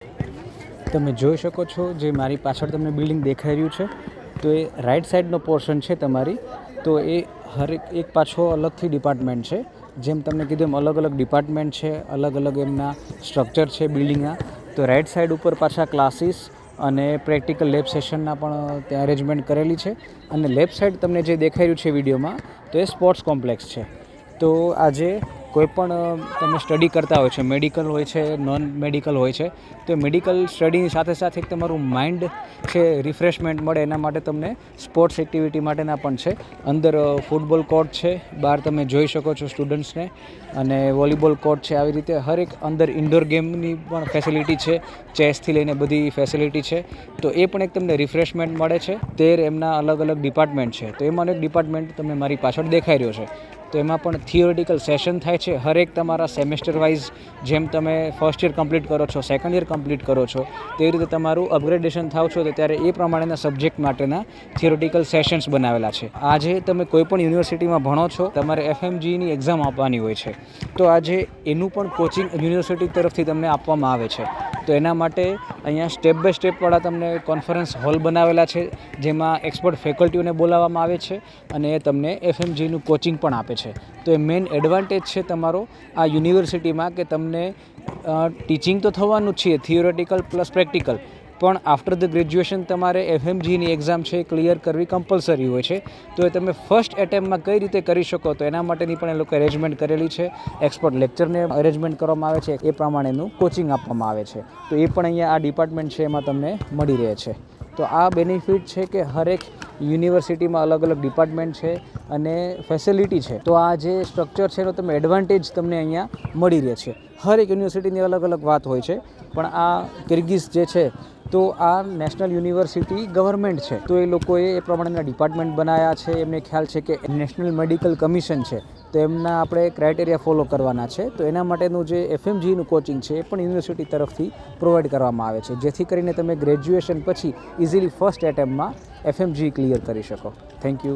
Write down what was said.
તમે જોઈ શકો છો જે મારી પાછળ તમને બિલ્ડિંગ દેખાઈ રહ્યું છે તો એ રાઈટ સાઈડનો પોર્શન છે તમારી. તો એ એક પાછો અલગથી ડિપાર્ટમેન્ટ છે. જેમ તમને કીધું એમ અલગ અલગ ડિપાર્ટમેન્ટ છે, અલગ અલગ એમના સ્ટ્રક્ચર છે બિલ્ડિંગના. તો રાઈટ સાઈડ ઉપર પાછા ક્લાસીસ અને પ્રેક્ટિકલ લેબ સેશનના પણ ત્યાં અરેન્જમેન્ટ કરેલી છે. અને લેફ્ટ સાઈડ તમને જે દેખાઈ રહ્યું છે વિડીયોમાં તો એ સ્પોર્ટ્સ કોમ્પ્લેક્સ છે. તો આજે કોઈપણ તમે સ્ટડી કરતા હોય છે, મેડિકલ હોય છે, નોન મેડિકલ હોય છે, તો મેડિકલ સ્ટડીની સાથે સાથે એક તમારું માઇન્ડ છે રિફ્રેશમેન્ટ મળે એના માટે તમને સ્પોર્ટ્સ એક્ટિવિટી માટેના પણ છે. અંદર ફૂટબોલ કોર્ટ છે, બહાર તમે જોઈ શકો છો સ્ટુડન્ટ્સને, અને વોલીબોલ કોર્ટ છે. આવી રીતે હરેક અંદર ઇન્ડોર ગેમની પણ ફેસિલિટી છે, ચેસથી લઈને બધી ફેસિલિટી છે. તો એ પણ એક તમને રિફ્રેશમેન્ટ મળે છે. 13 એમના અલગ અલગ ડિપાર્ટમેન્ટ છે. તો એમાં એક ડિપાર્ટમેન્ટ તમને મારી પાછળ દેખાઈ રહ્યો છે. તો એમાં પણ થિયોરિટિકલ સેશન થાય છે. હરેક તમારા સેમેસ્ટર વાઇઝ જેમ તમે ફર્સ્ટ યર કમ્પ્લીટ કરો છો, સેકન્ડ યર કમ્પ્લીટ કરો છો, તેવી રીતે તમારું અપગ્રેડેશન થાવ છો તો ત્યારે એ પ્રમાણેના સબ્જેક્ટ માટેના થિયોરિટિકલ સેશન્સ બનાવેલા છે. આજે તમે કોઈપણ યુનિવર્સિટીમાં ભણો છો, તમારે FMGની એક્ઝામ આપવાની હોય છે, તો આજે એનું પણ કોચિંગ યુનિવર્સિટી તરફથી તમને આપવામાં આવે છે. તો એના માટે અહીંયા સ્ટેપ બાય સ્ટેપવાળા તમને કોન્ફરન્સ હોલ બનાવેલા છે, જેમાં એક્સપર્ટ ફેકલ્ટીઓને બોલાવવામાં આવે છે અને એ તમને FMGનું કોચિંગ પણ આપે છે. તો એ મેઇન એડવાન્ટેજ છે તમારો આ યુનિવર્સિટીમાં કે તમને ટીચિંગ તો થવાનું જ છે, થિયોરેટિકલ પ્લસ પ્રેક્ટિકલ, પણ આફ્ટર ધ ગ્રેજ્યુએશન તમારે FMGની એક્ઝામ છે ક્લિયર કરવી કમ્પલસરી હોય છે. તો એ તમે ફર્સ્ટ એટેમ્પમાં કઈ રીતે કરી શકો તો એના માટેની પણ એ લોકો અરેન્જમેન્ટ કરેલી છે. એક્સપર્ટ લેક્ચરને અરેન્જમેન્ટ કરવામાં આવે છે, એ પ્રમાણેનું કોચિંગ આપવામાં આવે છે. તો એ પણ અહીંયા આ ડિપાર્ટમેન્ટ છે એમાં તમને મળી રહે છે. તો આ બેનિફિટ છે કે હરેક યુનિવર્સિટીમાં અલગ અલગ ડિપાર્ટમેન્ટ છે અને ફેસિલિટી છે. તો આ જે સ્ટ્રક્ચર છે એનો તમે એડવાન્ટેજ તમને અહીંયા મળી રહે છે. હરેક યુનિવર્સિટીની અલગ અલગ વાત હોય છે, પણ આ કિર્ગિઝ જે છે તો આ નેશનલ યુનિવર્સિટી ગવર્મેન્ટ છે. તો એ લોકોએ એ પ્રમાણેના ડિપાર્ટમેન્ટ બનાવ્યા છે. એમને ખ્યાલ છે કે નેશનલ મેડિકલ કમિશન છે, તો એમના આપણે ક્રાઇટેરિયા ફોલો કરવાના છે. તો એના માટેનું જે FMGનું કોચિંગ છે એ પણ યુનિવર્સિટી તરફથી પ્રોવાઈડ કરવામાં આવે છે, જેથી કરીને તમે ગ્રેજ્યુએશન પછી ઇઝીલી ફર્સ્ટ એટેમ્પમાં FMG ક્લિયર કરી શકો. Thank you.